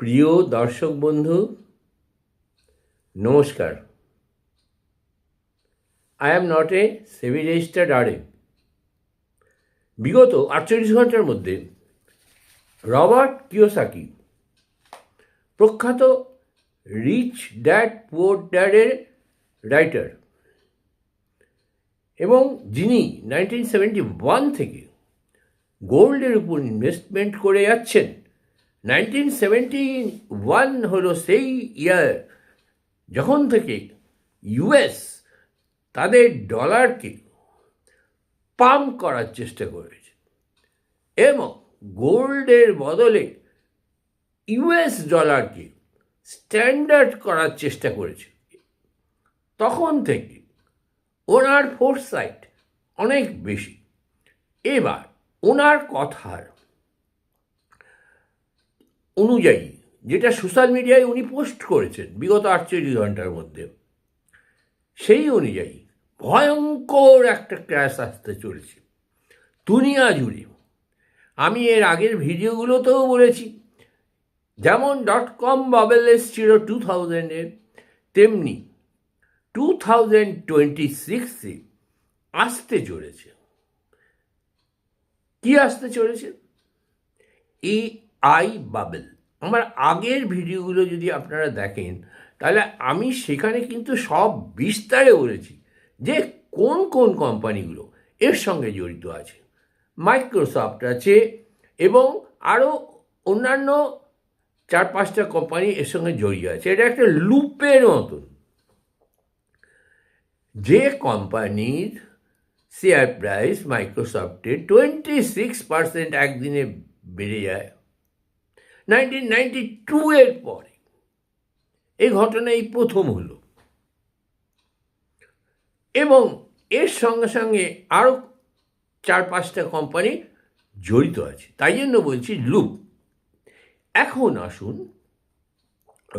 প্রিয় দর্শক বন্ধু, নমস্কার। I am not a semi registered RM. বিগত 48 ঘন্টার মধ্যে রবার্ট কিওসাকি, প্রখ্যাত রিচ ড্যাড পুয়ার ড্যাডের রাইটার, এবং যিনি 1971 থেকে গোল্ডের উপর ইনভেস্টমেন্ট করে যাচ্ছেন। 1971 হলো সেই ইয়ার যখন থেকে ইউএস তাদের ডলারকে পাম্প করার চেষ্টা করেছে এবং গোল্ডের বদলে ইউএস ডলারকে স্ট্যান্ডার্ড করার চেষ্টা করেছে। তখন থেকে ওনার ফোরসাইট অনেক বেশি। এবার ওনার কথার অনুযায়ী, যেটা সোশ্যাল মিডিয়ায় উনি পোস্ট করেছেন বিগত 48 ঘন্টার মধ্যে, সেই অনুযায়ী ভয়ঙ্কর একটা ক্র্যাশ আসতে চলেছে দুনিয়া জুড়ে। আমি এর আগের ভিডিওগুলোতেও বলেছি, যেমন .com বাবেল এসছিল 2000-এ, তেমনি 2026-এ আসতে চলেছে। কি আসতে চলেছে? AI bubble. আমার আগের ভিডিওগুলো যদি আপনারা দেখেন, তাহলে আমি সেখানে কিন্তু সব বিস্তারে বলেছি যে কোন কোন কোম্পানিগুলো এর সঙ্গে জড়িত আছে। মাইক্রোসফট আছে এবং আরও অন্যান্য 4-5টা কোম্পানি এর সঙ্গে জড়িয়ে আছে। এটা একটা লুপের মতন। যে কোম্পানির শেয়ার প্রাইস মাইক্রোসফটের 26% একদিনে বেড়ে যায় 1992-এর পরে, এই ঘটনা এই প্রথম হলো। এবং এর সঙ্গে সঙ্গে আরও 4-5টা কোম্পানি জড়িত আছে, তাই জন্য বলছি লুপ। এখন আসুন,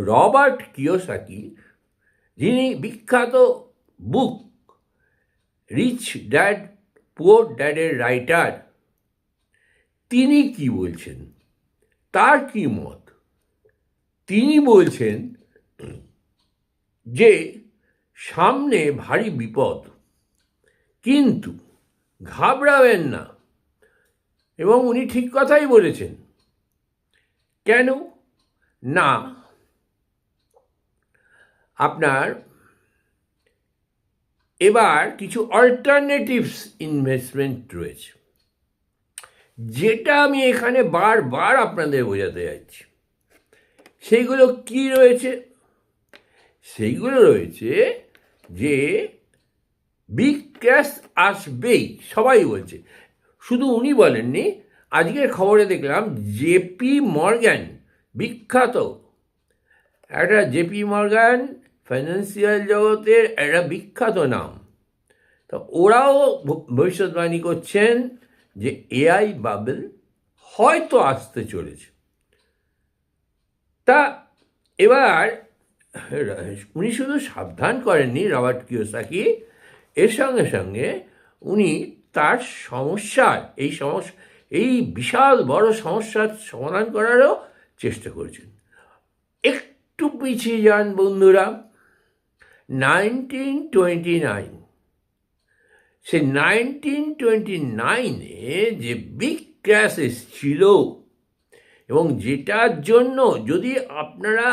রবার্ট কিওসাকি, যিনি বিখ্যাত বুক রিচ ড্যাড পুয়ার ড্যাডের রাইটার, তিনি কি বলছেন, তার কি মত। তিনি বলছেন যে সামনে ভারী বিপদ, কিন্তু ঘাবড়াবেন না। এবং উনি ঠিক কথাই বলেছেন। কেন না, আপনার এবার কিছু অল্টারনেটিভস ইনভেস্টমেন্ট রয়েছে, যেটা আমি এখানে বারবার আপনাদের বোঝাতে যাচ্ছি। সেইগুলো কি রয়েছে? সেইগুলো রয়েছে যে বিগ ক্র্যাশ আসবেই, সবাই বলছে। শুধু উনি বলেননি, আজকের খবরে দেখলাম জেপি মর্গ্যান, বিখ্যাত একটা জেপি মর্গ্যান ফাইন্যান্সিয়াল জগতের একটা বিখ্যাত নাম, তো ওরাও ভবিষ্যৎবাণী করছেন যে AI বাবেল হয়তো আসতে চলেছে। তা এবার উনি শুধু সাবধান করেননি রবার্ট কিওসাকি, এর সঙ্গে সঙ্গে উনি তার সমস্যার এই বিশাল বড় সমস্যার সমাধান করারও চেষ্টা করেছেন। একটু পিছিয়ে যান বন্ধুরা, 1929। সে 1929-এ যে বিগ ক্র্যাশ এসেছিল, এবং যেটার জন্য যদি আপনারা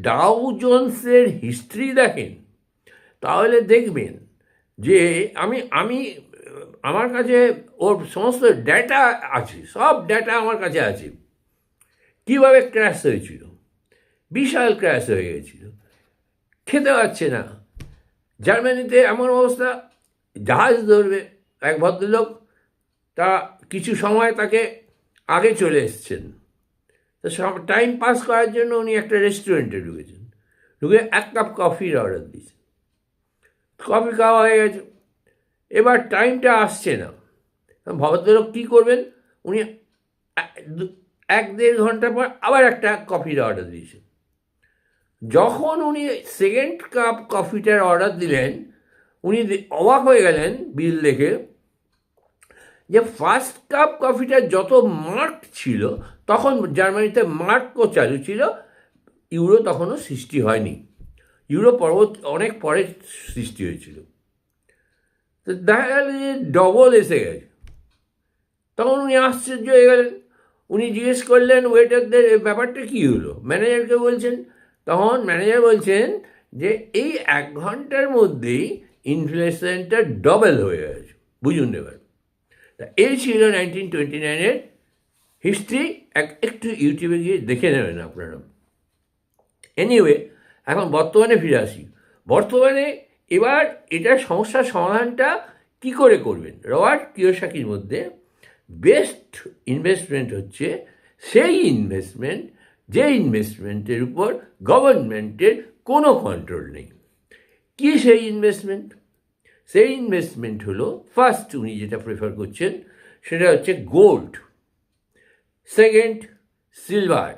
ডাউ জোন্সের হিস্ট্রি দেখেন, তাহলে দেখবেন যে আমি আমার কাছে ওর সমস্ত ডেটা আছে, সব ডেটা আমার কাছে আছে। কীভাবে ক্র্যাশ হয়েছিল, বিশাল ক্র্যাশ হয়ে গেছিল, খেতে পারছে না। জার্মানিতে এমন অবস্থা, জাহাজ ধরবে এক ভদ্রলোক, তা কিছু সময় তাকে আগে চলে এসছেন, তো টাইম পাস করার জন্য উনি একটা রেস্টুরেন্টে ঢুকেছেন, ঢুকে 1 কাপ কফির অর্ডার দিয়েছেন। কফি খাওয়া হয়ে গেছে, এবার টাইমটা আসছে না। ভদ্রলোক কী করবেন, উনি 1-1.5 ঘন্টা পর আবার একটা কফির অর্ডার দিয়েছেন। যখন উনি সেকেন্ড কাপ কফিটার অর্ডার দিলেন, উনি অবাক হয়ে গেলেন বিল দেখে যে ফার্স্ট কাপ কফিটার যত মার্ক ছিল, তখন জার্মানিতে মার্কও চালু ছিল, ইউরো তখনও সৃষ্টি হয়নি, ইউরো অনেক পরে সৃষ্টি হয়েছিল। তো দেখা গেল যে ডবল এসে গেছে। তখন উনি আশ্চর্য হয়ে গেলেন, উনি জিজ্ঞেস করলেন ওয়েটারদের ব্যাপারটা কী হলো, ম্যানেজারকে বলছেন। তখন ম্যানেজার বলছেন যে এই 1 ঘন্টার মধ্যেই ইনফ্লেশনটা ডবল হয়ে গেছে, বুঝুন এবার। তা এই ছিল 1929-এর হিস্ট্রি। একটু ইউটিউবে গিয়ে দেখে নেবেন আপনারা। এনিওয়ে, এখন বর্তমানে ফিরে আসি। বর্তমানে এবার এটার সমস্যার সমাধানটা কি করে করবেন? রবার্ট কিওসাকির মধ্যে বেস্ট ইনভেস্টমেন্ট হচ্ছে সেই ইনভেস্টমেন্ট যে ইনভেস্টমেন্টের উপর গভর্নমেন্টের কোনো কন্ট্রোল নেই। কি সেই ইনভেস্টমেন্ট? সেই ইনভেস্টমেন্ট হলো, ফার্স্ট উনি যেটা প্রেফার করছেন সেটা হচ্ছে gold, second silver,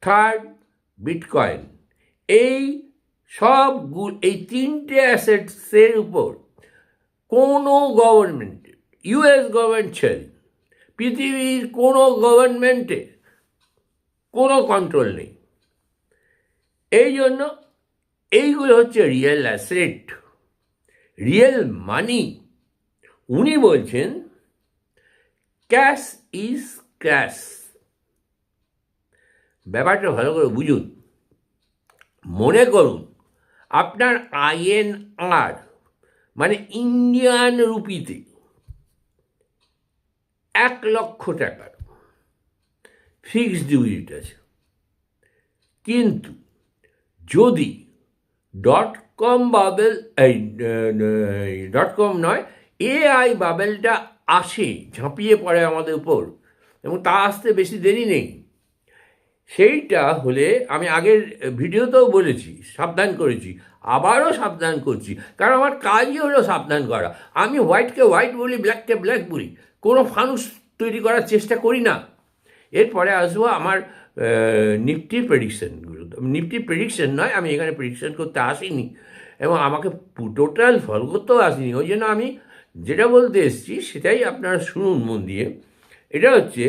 third bitcoin. এই এই 3টে অ্যাসেটসের উপর কোনো গভর্নমেন্ট, ইউএস গভর্নমেন্ট ছেড়ে পৃথিবীর কোনো গভর্নমেন্টে কোনো কন্ট্রোল নেই। এই জন্য এইগুলো হচ্ছে রিয়েল অ্যাসেট, রিয়েল মানি। উনি বলছেন ক্যাশ ইজ ক্যাশ। ব্যাপারটা ভালো করে বুঝুন। মনে করুন আপনার INR মানে ইন্ডিয়ান রুপিতে 1,00,000 টাকার ফিক্সড ডিপোজিট আছে, কিন্তু যদি .com বাবেল, .com নয়, AI বাবেলটা আসে, ঝাঁপিয়ে পড়ে আমাদের উপর, এবং তা আসতে বেশি দেরি নেই। সেইটা হলে আমি আগের ভিডিওতেও বলেছি, সাবধান করেছি, আবারও সাবধান করছি, কারণ আমার কাজই হলো সাবধান করা। আমি হোয়াইটকে হোয়াইট বলি, ব্ল্যাককে ব্ল্যাক বলি, কোনো ফানুস তৈরি করার চেষ্টা করি না। এরপরে আসবো আমার নিফটির প্রেডিকশানগুলো। নিফটির প্রেডিকশান নয়, আমি এখানে প্রেডিকশান করতে আসিনি, এবং আমাকে টোটাল ফলো করতেও আসিনি। ওই জন্য আমি যেটা বলতে এসেছি সেটাই আপনারা শুনুন মন দিয়ে। এটা হচ্ছে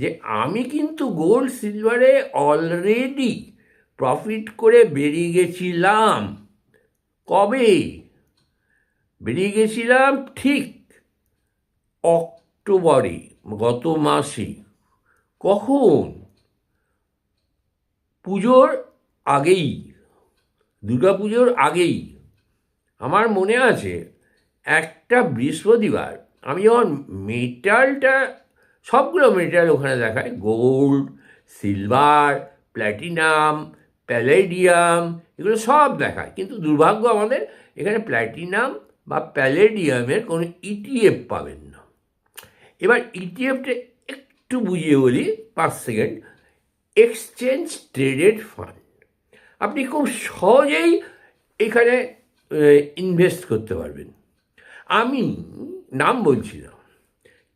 যে আমি কিন্তু গোল্ড সিলভারে অলরেডি প্রফিট করে বেরিয়ে গেছিলাম। কবে বেরিয়ে গেছিলাম? ঠিক অক্টোবরে, গত মাসে। কখন? পুজোর আগেই, দুর্গা পুজোর আগেই। আমার মনে আছে একটা বৃহস্পতিবার আমি যখন মেটালটা, সবগুলো মেটাল ওখানে দেখায়, গোল্ড, সিলভার, প্ল্যাটিনাম, প্যালেডিয়াম, এগুলো সব দেখায়, কিন্তু দুর্ভাগ্য আমাদের এখানে প্ল্যাটিনাম বা প্যালেডিয়ামের কোনো ETF পাবেন না। এবার ETFটা একটু বুঝিয়ে বলি 5 সেকেন্ড। Exchange traded fund. আপনি খুব সহজেই এখানে ইনভেস্ট করতে পারবেন। আমি নাম বলছি না।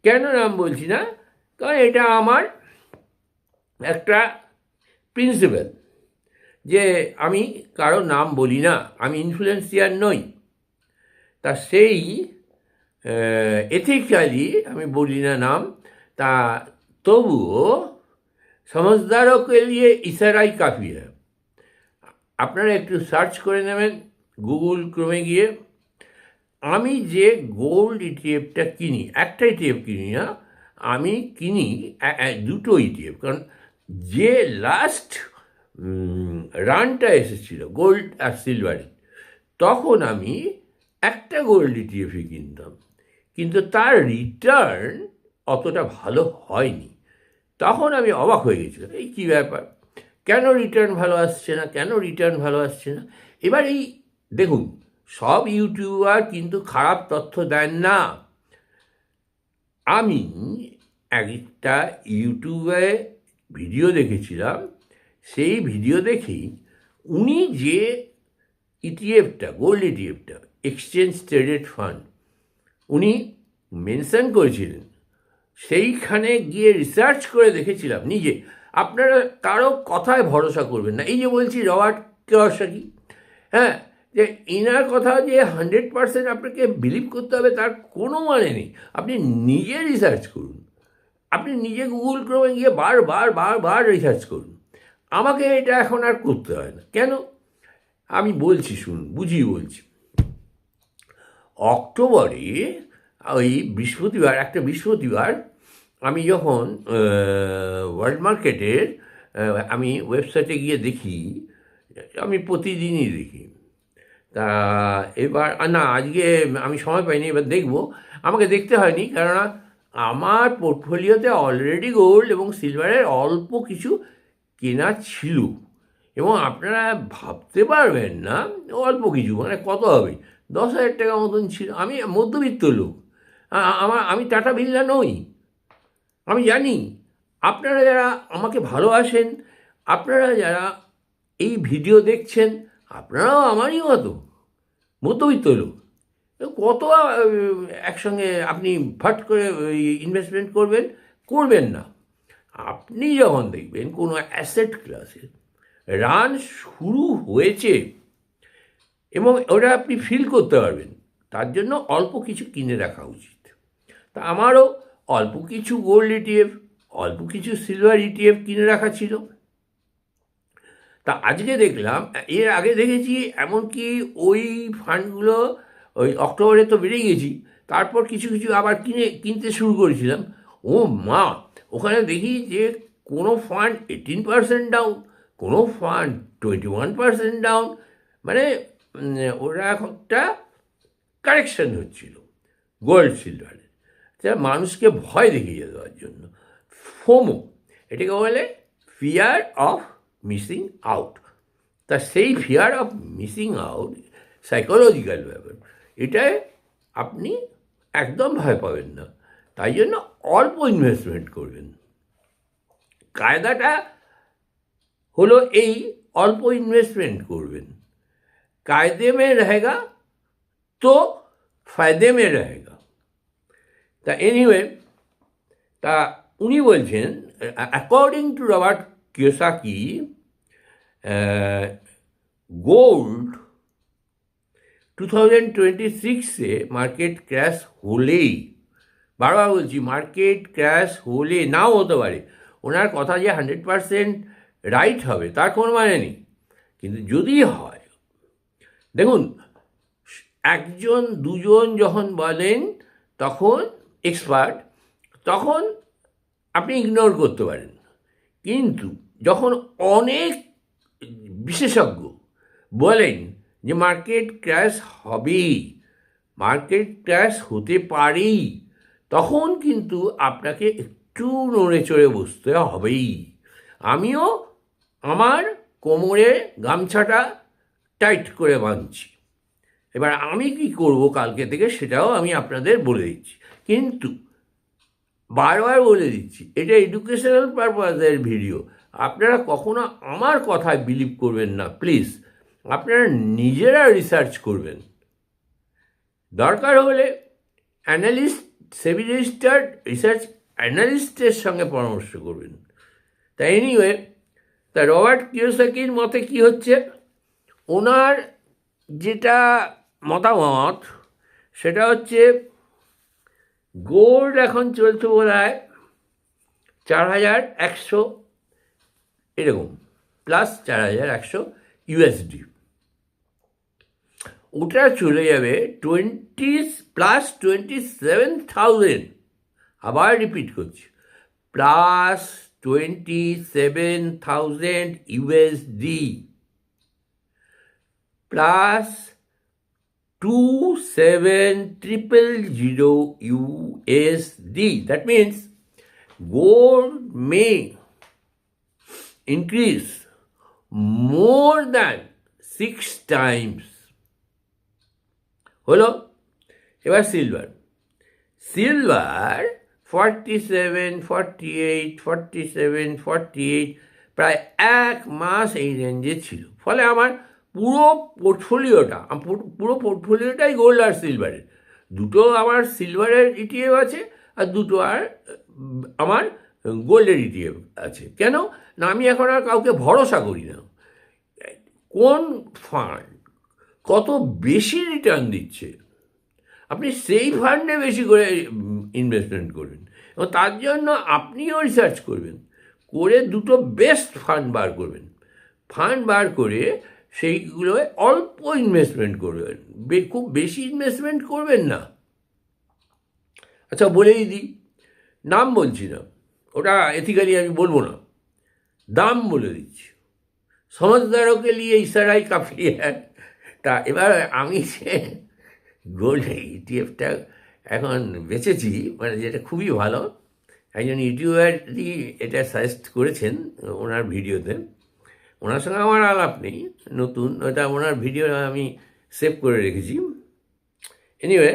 কেন নাম বলছি না? কারণ এটা আমার একটা প্রিন্সিপাল যে আমি কারো নাম বলি না, আমি ইনফ্লুয়েন্সিয়ার নই। তা সেই এথিক্যালি আমি বলি না নাম। তা তবুও समझदारों के लिए इशाराई काफ़ी है। আপনারা একটু সার্চ করে নেবেন গুগল ক্রোমে গিয়ে। আমি যে গোল্ড ইটিএফটা কিনি, একটা ইটিএফ কিনি না, আমি কিনি দুটো ইটিএফ। কারণ যে লাস্ট রানটা এসেছিল গোল্ড আর সিলভারে, তখন আমি একটা গোল্ড ইটিএফই কিনতাম, কিন্তু তার রিটার্ন অতটা ভালো হয়নি। তখন আমি অবাক হয়ে গেছিলাম, এই কী ব্যাপার, কেন রিটার্ন ভালো আসছে না, কেন রিটার্ন ভালো আসছে না। এবার এই দেখুন, সব ইউটিউবার কিন্তু খারাপ তথ্য দেন না। আমি একটা ইউটিউবে ভিডিও দেখেছিলাম, সেই ভিডিও দেখেই উনি যে ইটিএফটা, গোল্ড ইটিএফটা, এক্সচেঞ্জ ট্রেডেড ফান্ড, উনি মেনশন করেছিলেন, সেইখানে গিয়ে রিসার্চ করে দেখেছিলাম নিজে। আপনারা কারো কথায় ভরসা করবেন না। এই যে বলছি রবার্ট কিওসাকি, হ্যাঁ, যে এনার কথা যে 100% আপনাকে বিলিভ করতে হবে তার কোনো মানে নেই। আপনি নিজে রিসার্চ করুন, আপনি নিজে গুগল ক্রোমে গিয়ে বার রিসার্চ করুন। আমাকে এটা এখন আর করতে হয় না। কেন? আমি বলছি, শুনুন, বুঝিয়ে বলছি। অক্টোবরে ওই একটা বৃহস্পতিবার আমি যখন ওয়ার্ল্ড মার্কেটের আমি ওয়েবসাইটে গিয়ে দেখি, আমি প্রতিদিনই দেখি। তা এবার না, আজকে আমি সময় পাইনি, এবার দেখব। আমাকে দেখতে হয়নি, কেননা আমার পোর্টফোলিওতে অলরেডি গোল্ড এবং সিলভারের অল্প কিছু কেনা ছিল। এবং আপনারা ভাবতে পারবেন না, অল্প কিছু মানে কত হবে, 10,000 টাকা মতন ছিল। আমি মধ্যবিত্ত লোক, আমি টাটা বিড়লা নই। আমি জানি আপনারা যারা আমাকে ভালোবাসেন, আপনারা যারা এই ভিডিও দেখছেন, আপনারাও আমারই মতো মধ্যবিত্ত লোক। কত একসঙ্গে আপনি ফাট করে ইনভেস্টমেন্ট করবেন না। আপনি যখন দেখবেন কোনো অ্যাসেট ক্লাসে রান শুরু হয়েছে এবং ওটা আপনি ফিল করতে পারবেন, তার জন্য অল্প কিছু কিনে রাখা উচিত। তা আমারও অল্প কিছু গোল্ড ইটিএফ, অল্প কিছু সিলভার ইটিএফ কিনে রাখা ছিল। তা আজকে দেখলাম, এর আগে দেখেছি এমনকি ওই ফান্ডগুলো ওই অক্টোবরে তো বেড়ে গেছি, তারপর কিছু আবার কিনতে শুরু করেছিলাম। ও মা, ওখানে দেখি যে কোনো ফান্ড 18% ডাউন, কোনো ফান্ড 21% ডাউন। মানে ওরা একটা কারেকশন হচ্ছিল গোল্ড সিলভারের, সেটা মানুষকে ভয় দেখিয়ে দেওয়ার জন্য। ফোমো, এটাকে বলে ফিয়ার অফ মিসিং আউট। তা সেই fear of missing out psychological ব্যাপার, এটায় আপনি একদম ভয় পাবেন না। তাই জন্য অল্প ইনভেস্টমেন্ট করবেন। কায়দাটা হলো এই, অল্প ইনভেস্টমেন্ট করবেন। কায়দে মে রহেগা তো ফায়দে মে রহেগা। তা এনিওয়ে, তা উনি বলছেন, according to Robert Kiyosaki, gold 2026-এ মার্কেট ক্র্যাশ হলেই, বারবার বলছি, মার্কেট ক্র্যাশ হলে, নাও হতে পারে, ওনার কথা যে 100% রাইট হবে তার কোনো মানে নেই, কিন্তু যদি হয়, দেখুন, একজন দুজন যখন বলেন তখন এক্সপার্ট, তখন আপনি ইগনোর করতে পারেন। কিন্তু যখন অনেক বিশেষজ্ঞ বলেন যে মার্কেট ক্র্যাশ হবেই, মার্কেট ক্র্যাশ হতে পারেই, তখন কিন্তু আপনাকে একটু নড়ে চড়ে বসতে হবেই। আমিও আমার কোমরে গামছাটা টাইট করে বাঁধছি। এবার আমি কি করব কালকে থেকে সেটাও আমি আপনাদের বলে দিচ্ছি, কিন্তু বারবার বলে দিচ্ছি, এটা এডুকেশনাল পারপাসের ভিডিও। আপনারা কখনো আমার কথায় বিলিভ করবেন না, প্লিজ। আপনারা নিজেরা রিসার্চ করবেন, দরকার হলে অ্যানালিস্ট, সেবি রেজিস্টার্ড রিসার্চ অ্যানালিস্টের সঙ্গে পরামর্শ করবেন। তাই এনিওয়ে, তা রবার্ট কিওসাকির মতে কি হচ্ছে, ওনার যেটা মতামত সেটা হচ্ছে গোল্ড এখন চলছে বোধহয় 4,100 এরকম, প্লাস 4,100 ইউএসডি। ওটা চলে যাবে +27,000, আবার রিপিট করছি, +27,000 USD, +27,000 USD. That means gold may increase more than 6 times. হলো। এবার সিলভার 47, 48, 47, 48, প্রায় এক মাস এই রেঞ্জে ছিল। ফলে আমার পুরো পোর্টফোলিওটাই গোল্ড আর সিলভারের। দুটো আমার সিলভারের ইটিএফ আছে আর দুটো আর আমার গোল্ডের ইটিএফ আছে। কেন না, আমি এখন আর কাউকে ভরসা করি না। কোন ফান্ড কত বেশি রিটার্ন দিচ্ছে, আপনি সেই ফান্ডে বেশি করে ইনভেস্টমেন্ট করবেন এবং তার জন্য আপনিও রিসার্চ করবেন, করে দুটো বেস্ট ফান্ড বার করবেন। ফান্ড বার করে সেইগুলোয় অল্প ইনভেস্টমেন্ট করবেন, খুব বেশি ইনভেস্টমেন্ট করবেন না। আচ্ছা বলেই দিই, নাম বলছি না, ওটা এথিক্যালি আমি বলবো না, দাম বলে দিচ্ছি। সমঝদারোं के लिए ইশারাই কাফি হ্যাঁ। তা এবার আমি সে গোল্ড ইটিএফটা এখন বেচেছি, মানে যেটা খুবই ভালো। একজন ইউটিউবারই এটা সাজেস্ট করেছেন ওনার ভিডিওতে, ওনার সঙ্গে আমার আলাপ নেই, নতুন ওটা ওনার ভিডিও আমি সেভ করে রেখেছি। এনিওয়ে,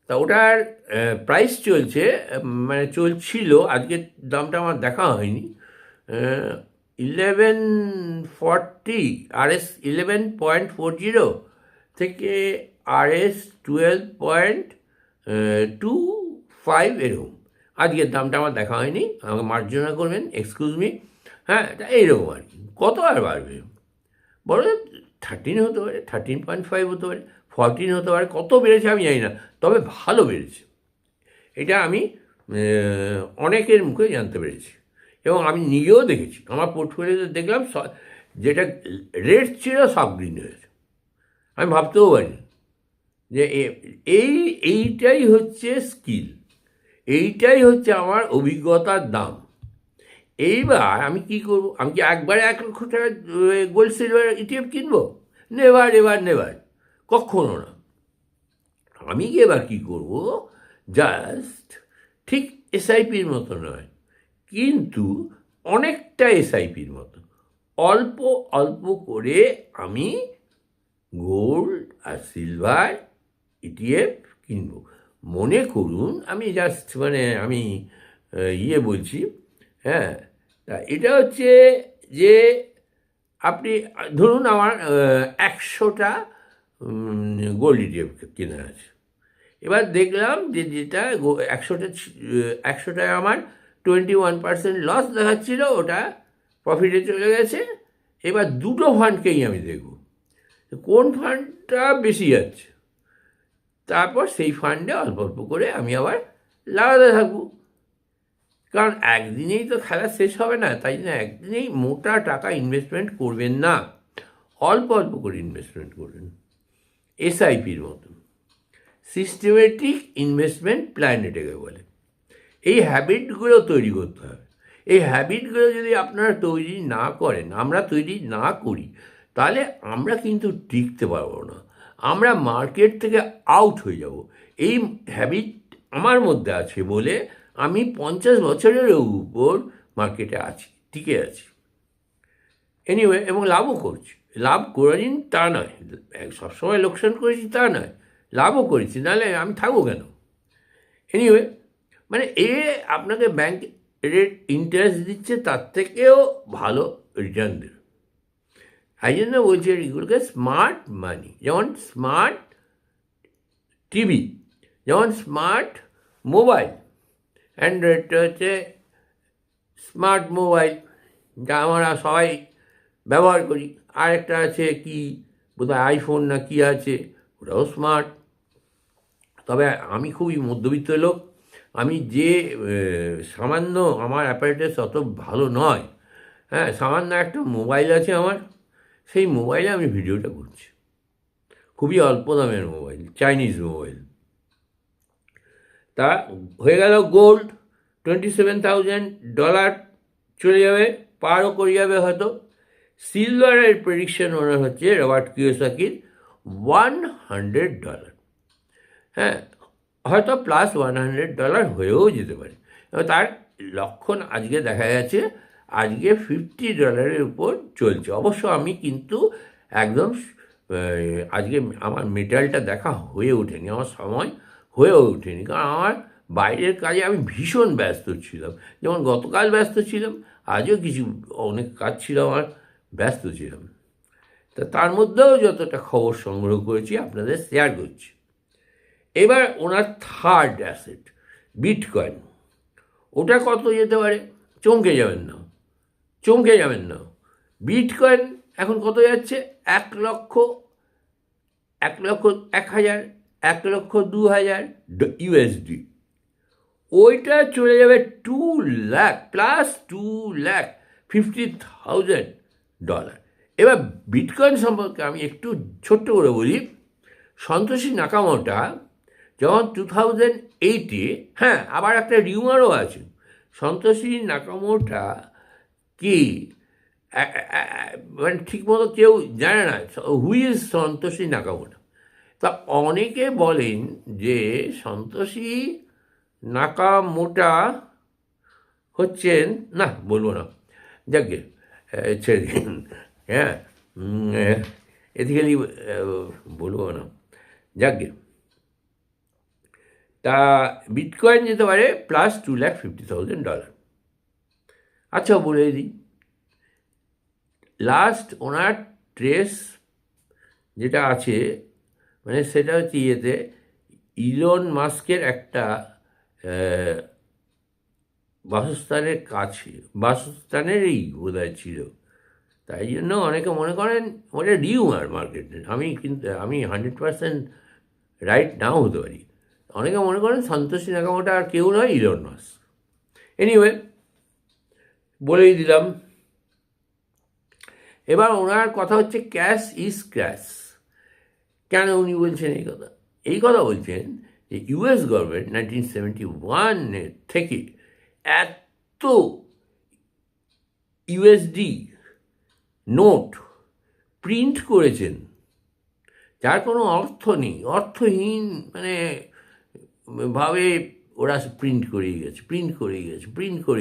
তা ওটার প্রাইস চলছে, মানে চলছিল, আজকের দামটা আমার দেখা হয়নি, 1140 RS 11.40 থেকে RS 12.25 এরকম। আজকের দামটা আমার দেখা হয়নি, আমাকে মার্জনা করবেন, এক্সকিউজ মি। হ্যাঁ, এইরকম আর কি, কত আর বাড়বে, বড় 13 হতে পারে, 13.5 হতে পারে, 14 হতে পারে, কত বেড়েছে আমি জানি না, তবে ভালো বেড়েছে। এটা আমি অনেকের মুখে জানতে পেরেছি এবং আমি নিজেও দেখেছি, আমার পোর্টফোলিওতে দেখলাম যেটা রেড ছিল সব গ্রিন হয়েছে। আমি ভাবতেও পারিনি যে এইটাই হচ্ছে স্কিল, এইটাই হচ্ছে আমার অভিজ্ঞতার দাম। এইবার আমি কি করব, আমি কি একবারে 1 লক্ষ টাকা গোল্ড সিলভার ইটিএফ কিনবো? নেভার এবার নেভার, কখনো না। আমি এবার কী করব, জাস্ট ঠিক এসআইপির মতো নয়, কিন্তু অনেকটা এসআইপির মতো অল্প অল্প করে আমি গোল্ড আর সিলভার ইটিএফ কিনব। মনে করুন আমি জাস্ট মানে আমি বলছি, হ্যাঁ, তা এটা হচ্ছে যে আপনি ধরুন আমার 100টা গোল্ড ইটিএফ কেনা আছে। এবার দেখলাম যে যেটা 100টায় আমার 21% লস দেখাচ্ছিল, ওটা প্রফিটে চলে গেছে। এবার দুটো ফান্ডকেই আমি দেখব কোন ফান্ডটা বেশি যাচ্ছে, তারপর সেই ফান্ডে অল্প অল্প করে আমি আবার লাগাতে থাকবো। কারণ একদিনেই তো খেলা শেষ হবে না, তাই জন্য একদিনেই মোটা টাকা ইনভেস্টমেন্ট করবেন না, অল্প অল্প করে ইনভেস্টমেন্ট করবেন, এসআইপির মতন। সিস্টেমেটিক ইনভেস্টমেন্ট প্ল্যান এটাকে বলে। এই হ্যাবিটগুলো তৈরি করতে হবে। এই হ্যাবিটগুলো যদি আপনারা তৈরি না করেন, আমরা তৈরি না করি, তাহলে আমরা কিন্তু টিকতে পারবো না, আমরা মার্কেট থেকে আউট হয়ে যাব। এই হ্যাবিট আমার মধ্যে আছে বলে আমি 50 বছরের উপর মার্কেটে আছি, টিকে আছি। এনিওয়ে, এবং লাভও করছি। লাভ করিনি তা নয়, সবসময় লোকসান করেছি তা নয়, লাভও করেছি, নাহলে আমি থাকবো কেন? এনিওয়ে, মানে আপনাকে ব্যাংক রেট ইন্টারেস্ট দিচ্ছে, তার থেকেও ভালো রিটার্ন দেবে। এই জন্য বলছি এগুলোকে স্মার্ট মানি, যেমন স্মার্ট টিভি, যেমন স্মার্ট মোবাইল, অ্যান্ড্রয়েডটা হচ্ছে স্মার্ট মোবাইল, যা আমরা সবাই ব্যবহার করি। আরেকটা আছে কি বোধহয় আইফোন না কি আছে, ওটাও স্মার্ট। তবে আমি খুবই মধ্যবিত্ত লোক, আমি যে সামান্য, আমার অ্যাপারেটাস অত ভালো নয়, হ্যাঁ, সামান্য একটা মোবাইল আছে আমার, সেই মোবাইলে আমি ভিডিওটা করছি, খুবই অল্প দামের মোবাইল, চাইনিজ মোবাইল। তা হয়ে গেল গোল্ড $27,000 চলে যাবে, পারও করে যাবে হয়তো। সিলভারের প্রেডিকশন ওনার হচ্ছে রবার্ট কিওসাকির $100, হ্যাঁ, হয়তো প্লাস $100 হয়েও যেতে পারে। এবং তার লক্ষণ আজকে দেখা গেছে, আজকে $50 উপর চলছে। অবশ্য আমি কিন্তু একদম আজকে আমার মেটালটা দেখা হয়ে ওঠেনি, আমার সময় হয়েও ওঠেনি, কারণ আমার বাইরের কাজে আমি ভীষণ ব্যস্ত ছিলাম। যেমন গতকাল ব্যস্ত ছিলাম, আজও কিছু অনেক কাজ ছিল আমার, ব্যস্ত ছিলাম। তা তার মধ্যেও যতটা খবর সংগ্রহ করেছি আপনাদের শেয়ার করছি। এবার ওনার থার্ড অ্যাসেট বিটকয়েন, ওটা কত যেতে পারে? চমকে যাবেন না, চমকে যাবেন না। বিটকয়েন এখন কত যাচ্ছে? 1,00,000, 1,000, 1,00,000, 2,000 USD, ওইটা চলে যাবে 2,00,000 প্লাস $2,50,000। এবার বিটকয়েন সম্পর্কে আমি একটু ছোট্ট করে বলি। সন্তোষী নাকামোটা যখন 2008-এ, হ্যাঁ, আবার একটা রিউমারও আছে, সন্তোষী নাকামোটা কি মানে ঠিকমতো কেউ জানে না হুই ইজ সন্তোষী নাকামোটা। তা অনেকে বলেন যে সন্তোষী নাকামোটা হচ্ছেন, না বলবো না, যাকে ছেড়ে দিন, হ্যাঁ, এথিক্যালি বলবো না, যাকে, তা বিটকয়েন যেতে পারে প্লাস $2,50,000। আচ্ছা, বলে দিই, লাস্ট ওনার ট্রেস যেটা আছে, মানে সেটা হচ্ছে ইয়েতে ইলন মাস্কের একটা বাসস্থানের কাছে, বাসস্থানেরই বোধহয় ছিল, তাই জন্য অনেকে মনে করেন ওটা রিউমার মার্কেটে। আমি 100% রাইট নাও হতে পারি। অনেকে মনে করেন সন্তোষী নাকামোটা আর কেউ নয়, ইলন মাস্ক। এনিওয়ে, বলেই দিলাম। এবার ওনার কথা হচ্ছে ক্যাশ ইজ ক্র্যাশ। কেন উনি বলছেন এই কথা? এই কথা বলছেন যে ইউএস গভর্নমেন্ট 1971 থেকে এত ইউএসডি নোট প্রিন্ট করেছেন যার কোনো অর্থ নেই, অর্থহীন, মানে ভাবে ওরা প্রিন্ট করেই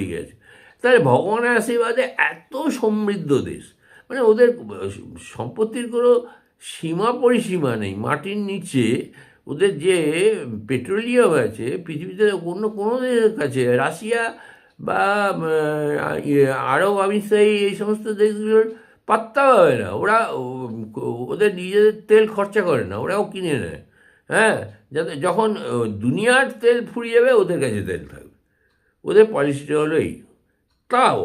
গেছে। তাহলে ভগবানের আশীর্বাদে এত সমৃদ্ধ দেশ, মানে ওদের সম্পত্তির কোনো সীমা পরিসীমা নেই। মাটির নিচে ওদের যে পেট্রোলিয়াম আছে পৃথিবীতে অন্য কোনো দেশের কাছে, রাশিয়া বা আরব আমিরশাহী, এই সমস্ত দেশগুলোর পাত্তা পাবে না। ওরা ওদের নিজেদের তেল খরচা করে না, ওরাও কিনে নেয়, হ্যাঁ, যাতে যখন দুনিয়ার তেল ফুরিয়ে যাবে ওদের কাছে তেল থাকবে। ওদের পলিসিটা হলো এই। তাও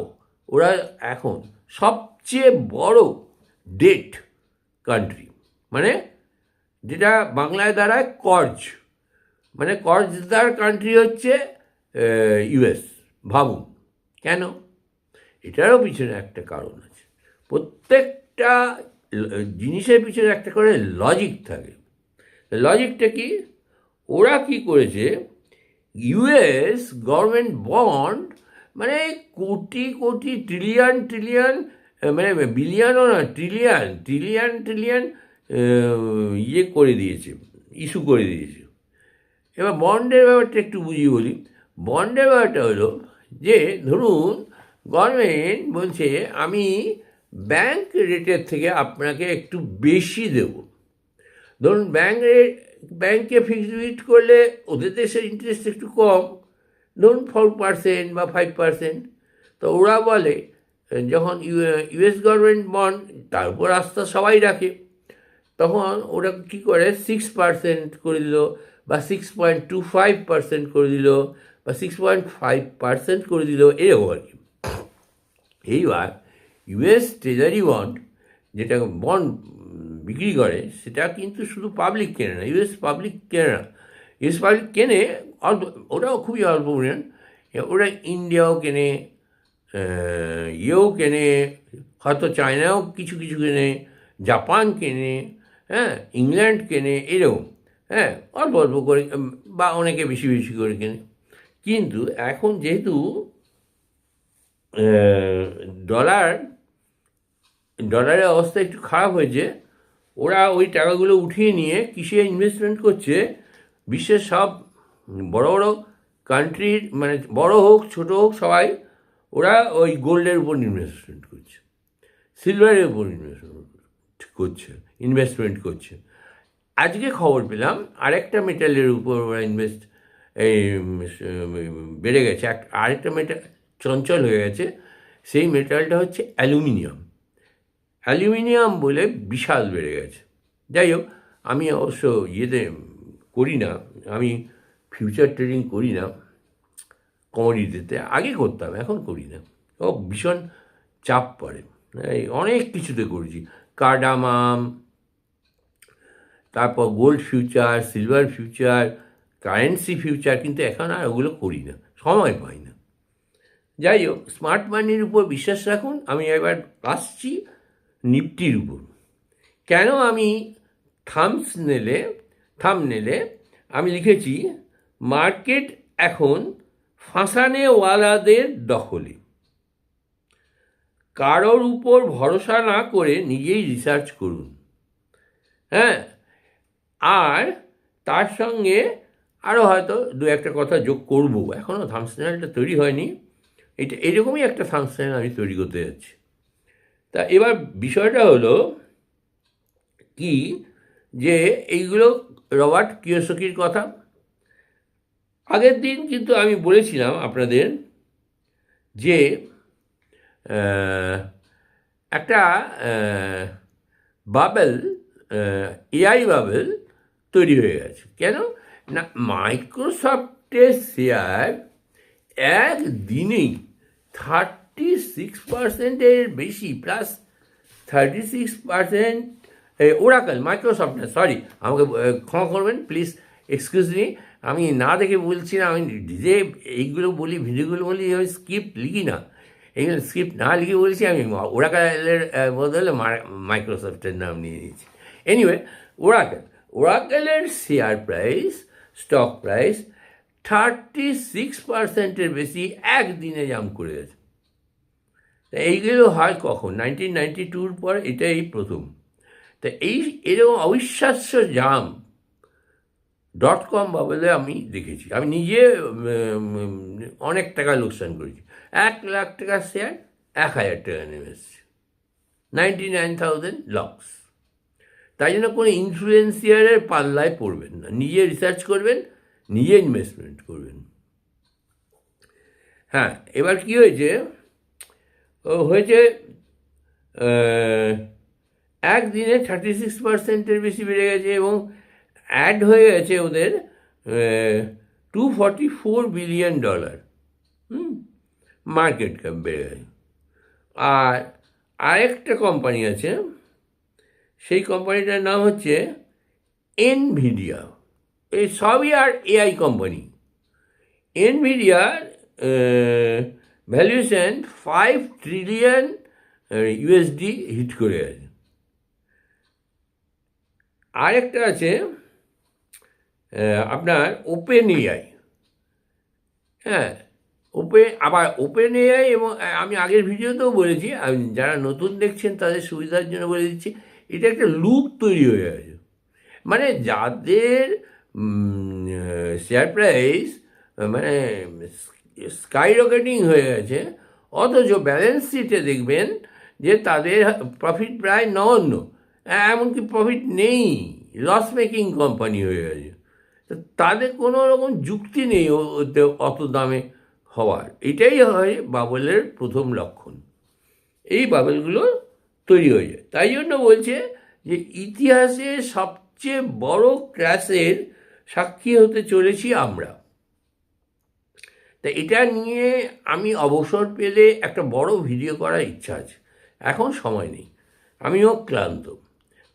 ওরা এখন সবচেয়ে বড় ডেট কান্ট্রি, মানে যেটা বাংলায় দাঁড়ায় কর্জ, মানে কর্জদার কান্ট্রি হচ্ছে ইউএস। ভাবুন কেন? এটারও পিছনে একটা কারণ আছে। প্রত্যেকটা জিনিসের পিছনে একটা করে লজিক থাকে। লজিকটা কি? ওরা কি করেছে, ইউএস গভর্নমেন্ট বন্ড, মানে কোটি কোটি ট্রিলিয়ন, মানে বিলিয়নও না, ট্রিলিয়ন ইয়ে করে দিয়েছে, ইস্যু করে দিয়েছে। এবার বন্ডের ব্যাপারটা একটু বুঝিয়ে বলি। বন্ডের ব্যাপারটা হলো যে, ধরুন গভর্নমেন্ট বলছে আমি ব্যাংক রেটের থেকে আপনাকে একটু বেশি দেব। ধরুন ব্যাংকে ফিক্সড ডিপোজিট করলে ওদের দেশের ইন্টারেস্ট একটু কম, ধরুন 4% বা 5%। তো ওরা বলে, যখন ইউএস গভর্নমেন্ট বন্ড, তার উপর আস্থা সবাই রাখে, তখন ওরা কী করে 6% করে দিল, বা 6.25% করে দিল, বা 6.5% করে দিল, এরকম আর কি। এইবার ইউএস ট্রেজারি বন্ড, যেটা বন্ড বিক্রি করে, সেটা কিন্তু শুধু পাবলিক কেনে না, ইউএস পাবলিক কেনে না। ইউএস পাবলিক কেনে অল্প, ওটাও খুবই অল্প পরিমাণ। ওরা ইন্ডিয়াও কেনে, ইয়েও কেনে, হয়তো চায়নাও কিছু কিছু কেনে, জাপান কেনে, হ্যাঁ, ইংল্যান্ড কেনে, এরকম, হ্যাঁ, অল্প অল্প করে, বা অনেকে বেশি বেশি করে কেনে। কিন্তু এখন যেহেতু ডলারের অবস্থা একটু খারাপ হয়েছে, ওরা ওই টাকাগুলো উঠিয়ে নিয়ে কিসে ইনভেস্টমেন্ট করছে? বিশ্বের সব বড় বড় কান্ট্রির, মানে বড় হোক ছোট হোক সবাই, ওরা ওই গোল্ডের উপর ইনভেস্টমেন্ট করছে, সিলভারের উপর ইনভেস্টমেন্ট করছে। আজকে খবর পেলাম আরেকটা মেটালের উপর ওরা বেড়ে গেছে, আরেকটা মেটাল চঞ্চল হয়ে গেছে। সেই মেটালটা হচ্ছে অ্যালুমিনিয়াম বলে বিশাল বেড়ে গেছে। যাই হোক, আমি অবশ্য ইয়েতে করি না, আমি ফিউচার ট্রেডিং করি না কমোডিটিতে, আগে করতাম, এখন করি না। ও ভীষণ চাপ পড়ে, অনেক কিছুতে করেছি, কার্ডামাম, তারপর gold future, silver future, currency future, কিন্তু এখন আর ওগুলো করি না, সময় পাই না। যাই হোক, স্মার্ট মানির উপর বিশ্বাস রাখুন। আমি এবার আসছি নিফটির উপর। কেন আমি থাম্বনেলে আমি লিখেছি মার্কেট এখন ফাঁসানেওয়ালাদের দখলে। কারোর উপর ভরসা না করে নিজেই রিসার্চ করুন। হ্যাঁ, আর তার সঙ্গে আরও হয়তো দু একটা কথা যোগ করব। এখনও থাম্বনেলটা তৈরি হয়নি, এটা এরকমই একটা থাম্বনেল আমি তৈরি করতে যাচ্ছি। তা এবার বিষয়টা হলো কি, যে এইগুলো রবার্ট কিওসাকির কথা। আগের দিন কিন্তু আমি বলেছিলাম আপনাদের যে একটা বাবেল, এআই বাবেল তৈরি হয়ে গেছে। কেন না, মাইক্রোসফটের শেয়ার একদিনেই 36%-এর বেশি, প্লাস 36%। ওরাকল, মাইক্রোসফট না, সরি, আমাকে ক্ষমা করবেন প্লিজ, এক্সকিউজ মি, আমি না দেখে বলছি না। আমি যে এইগুলো বলি, ভিডিওগুলো বলি, আমি স্ক্রিপ্ট লিখি না, এইগুলো স্ক্রিপ্ট না লিখে বলছি। আমি ওরাকলের বদলে মাইক্রোসফটের নাম নিয়ে নিয়েছি। এনিওয়ে, ওরাকলের শেয়ার প্রাইস, স্টক প্রাইস 36%-এর বেশি একদিনে জাম্প করে গেছে। এইগুলো হয় কখন? 1992-র পর এটাই প্রথম। তা এরকম অবিশ্বাস্য জাম .com বাবলে আমি দেখেছি। আমি নিজে অনেক টাকা লোকসান করেছি। 1,00,000 টাকার শেয়ার 1,000 টাকা নেমে এসছে, 99,000 লস। তাই জন্য কোনো ইনফ্লুয়েন্সিয়ারের পাল্লায় পড়বেন না, নিজে রিসার্চ করবেন, নিজে ইনভেস্টমেন্ট করবেন। হ্যাঁ, এবার কি হয়েছে, একদিনে 36%-এর বেশি বেড়ে গেছে, এবং অ্যাড হয়ে গেছে ওদের $244 বিলিয়ন। মার্কেট ক্যাপ বেড়ে গেছে। আর আরেকটা কোম্পানি আছে, সেই কোম্পানিটার নাম হচ্ছে এনভিডিয়া। এই সবই আর এআই কোম্পানি। এনভিডিয়ার ভ্যালুয়েশন $5 ট্রিলিয়ন হিট করে গেছে। আরেকটা আছে আপনার ওপেন এআই। হ্যাঁ, ওপেন এআই, এবং আমি আগের ভিডিওতেও বলেছি, যারা নতুন দেখছেন তাদের সুবিধার জন্য বলে দিচ্ছি, এটা একটা লুপ তৈরি হয়ে গেছে। মানে যাদের শেয়ার প্রাইস মানে স্কাই রকেটিং হয়ে গেছে, অথচ ব্যালেন্স শিটে দেখবেন যে তাদের প্রফিট প্রায় নগণ্য, এমনকি প্রফিট নেই, লস মেকিং কোম্পানি হয়ে গেছে। তো তাদের কোনো রকম যুক্তি নেই অত দামে হওয়ার। এটাই হয় বাবলের প্রথম লক্ষণ। এই বাবলগুলো তৈরি হয়ে যায়। তাই জন্য বলছে যে ইতিহাসে সবচেয়ে বড় ক্র্যাশের সাক্ষী হতে চলেছি আমরা। তা এটা নিয়ে আমি অবসর পেলে একটা বড় ভিডিও করার ইচ্ছা আছে, এখন সময় নেই, আমিও ক্লান্ত।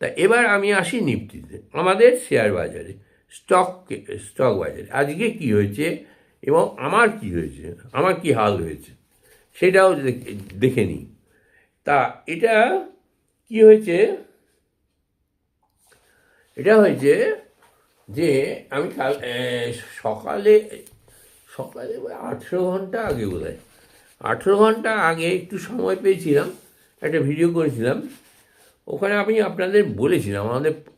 তা এবার আমি আসি নিফটিতে, আমাদের শেয়ার বাজারে, স্টক বাজারে আজকে কি হয়েছে এবং আমার কি হয়েছে, আমার কি হাল হয়েছে সেটাও দেখে নিই। তা এটা কি হয়েছে, এটা হয়েছে যে আমি সকালে 18 ঘন্টা আগে, বোধহয় 18 ঘন্টা আগে একটু সময় পেয়েছিলাম, একটা ভিডিও করেছিলাম। ওখানে আমি আপনাদের বলেছিলাম,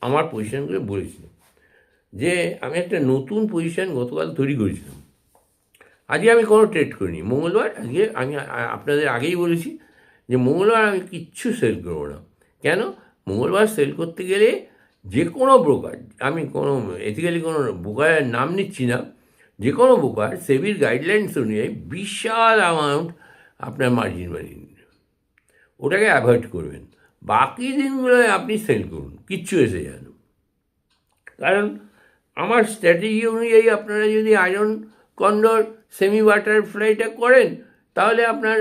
আমার পজিশানগুলো বলেছিলাম যে আমি একটা নতুন পজিশান গতকাল তৈরি করেছিলাম। আজকে আমি কোনো ট্রেড করিনি, মঙ্গলবার। আজকে আমি আপনাদের আগেই বলেছি যে মঙ্গলবার আমি কিচ্ছু সেল করবো না। কেন? মঙ্গলবার সেল করতে গেলে যে কোনো ব্রোকার, আমি কোনো এথিক্যালি কোনো ব্রোকারের নাম নিচ্ছি না, যে কোনো ব্রোকার সেবির গাইডলাইন্স অনুযায়ী বিশাল অ্যামাউন্ট আপনার মার্জিন বানিয়ে নিন, ওটাকে অ্যাভয়েড করবেন। বাকি দিনগুলোয় আপনি সেল করুন, কিচ্ছু এসে যান। কারণ আমার স্ট্র্যাটেজি অনুযায়ী আপনারা যদি আয়রন কন্ডর সেমি বাটারফ্লাইটা করেন, তাহলে আপনার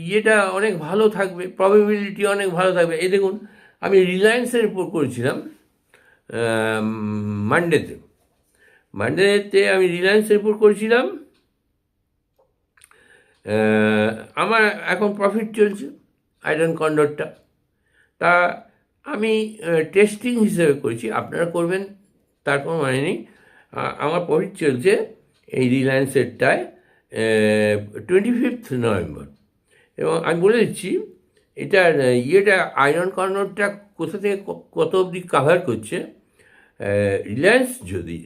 ইয়েটা অনেক ভালো থাকবে, প্রবাবিলিটি অনেক ভালো থাকবে। এই দেখুন, আমি রিলায়েন্সের উপর করেছিলাম মানডেতে আমি রিলায়েন্সের উপর করেছিলাম। আমার এখন প্রফিট চলছে আয়রন কন্ডক্টটা। তা আমি টেস্টিং হিসেবে করেছি, আপনারা করবেন তার কোনো মানে নেই। আমার প্রফিট চলছে এই রিলায়েন্সেরটায় 25 নভেম্বর। এবং আমি বলে দিচ্ছি এটার আয়রন কর্নারটা কোথা থেকে কত অবধি কাভার করছে।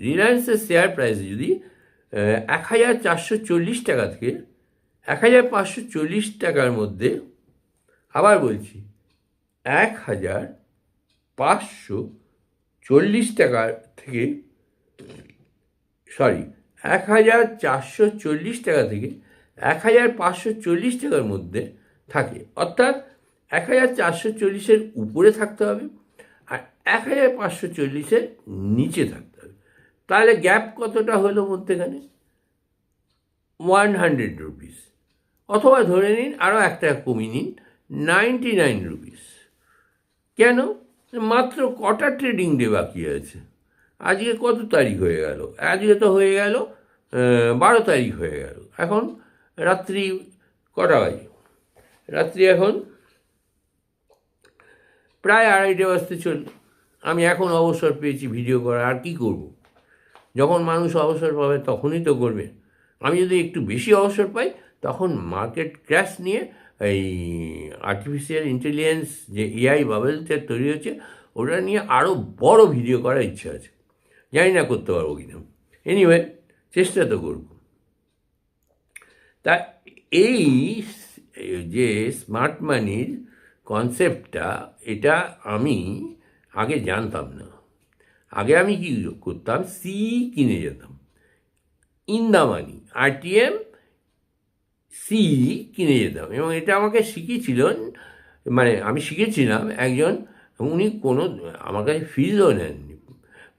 রিলায়েন্সের শেয়ার প্রাইস যদি 1440 টাকা থেকে 1540 টাকার মধ্যে, আবার বলছি 1540 টাকা থেকে 1440 টাকা থেকে 1540 টাকার মধ্যে থাকে, অর্থাৎ 1440-এর উপরে থাকতে হবে আর 1540-এর নিচে থাকতে হবে। তাহলে গ্যাপ কতটা হলো মধ্যেখানে? 100 রুপিস, অথবা ধরে নিন আরও 1 টাকা কমিয়ে নিন, 99 রুপিস। কেন? মাত্র কটা ট্রেডিং ডে বাকি আছে? আজকে কত তারিখ হয়ে গেল? আজকে তো হয়ে গেল 12 তারিখ হয়ে গেল। এখন রাত্রি কটা বাজে? রাত্রি এখন প্রায় 2:30 বাজতে চলল। আমি এখন অবসর পেয়েছি ভিডিও করা, আর কি করব? যখন মানুষ অবসর পাবে তখনই তো করবে। আমি যদি একটু বেশি অবসর পাই তখন মার্কেট ক্র্যাশ নিয়ে এই আর্টিফিশিয়াল ইন্টেলিজেন্স যে এআই বাবেলটা তৈরি হচ্ছে ওটা নিয়ে আরও বড় ভিডিও করার ইচ্ছা আছে। জানি না করতে পারবো কিনা, এনিওয়ে চেষ্টা তো করব। তা এই যে স্মার্ট মানির কনসেপ্টটা, এটা আমি আগে জানতাম না। আগে আমি কী করতাম, কিনে যেতাম, ইন দ্য মানি, RTM কিনে যেতাম। এবং এটা আমাকে শিখিয়েছিলেন, মানে আমি শিখেছিলাম একজন, উনি আমার কাছে ফিজও নেননি,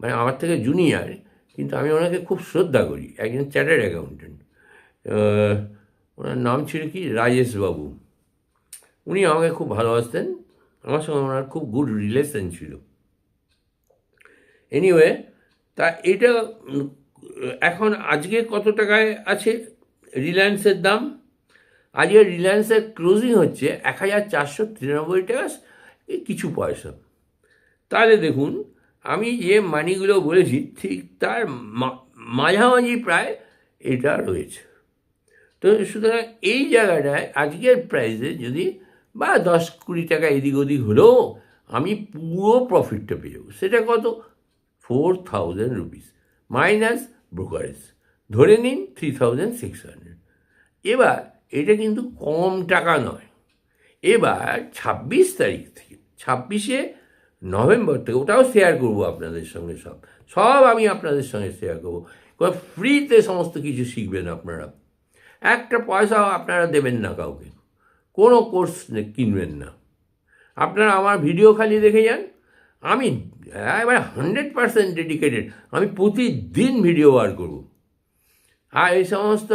মানে আমার থেকে জুনিয়র, কিন্তু আমি ওনাকে খুব শ্রদ্ধা করি, একজন চার্টার্ড অ্যাকাউন্টেন্ট। ওনার নাম ছিল কি, রাজেশবাবু। উনি আমাকে খুব ভালোবাসতেন, আমার সঙ্গে ওনার খুব গুড রিলেশন ছিল। এনিওয়ে, তা এটা এখন আজকে কত টাকায় আছে রিলায়েন্সের দাম? আজকে রিলায়েন্সের ক্লোজিং হচ্ছে 1493 টাকা কিছু পয়সা। তাহলে দেখুন, আমি যে মানিগুলো বলেছি ঠিক তার মাঝামাঝি প্রায় এটা রয়েছে। তো সুতরাং এই জায়গাটায় আজকের প্রাইসে যদি বা 10-20 টাকা এদিক ওদিক হলেও আমি পুরো প্রফিটটা পেয়ে যাবো। সেটা কত? 4000 রুপিস মাইনাস ব্রোকারেজ, ধরে নিন 3600। এবার এটা কিন্তু কম টাকা নয়। এবার 26 তারিখ থেকে, 26শে নভেম্বর থেকে, ওটাও শেয়ার করবো আপনাদের সঙ্গে, সব আমি আপনাদের সঙ্গে শেয়ার করবো। ফ্রিতে সমস্ত কিছু শিখবেন আপনারা, একটা পয়সাও আপনারা দেবেন না কাউকে, কোনো কোর্স কিনবেন না। আপনারা আমার ভিডিও খালি দেখে যান। আমি এবার 100% ডেডিকেটেড, আমি প্রতিদিন ভিডিও বার করব। আর এই সমস্ত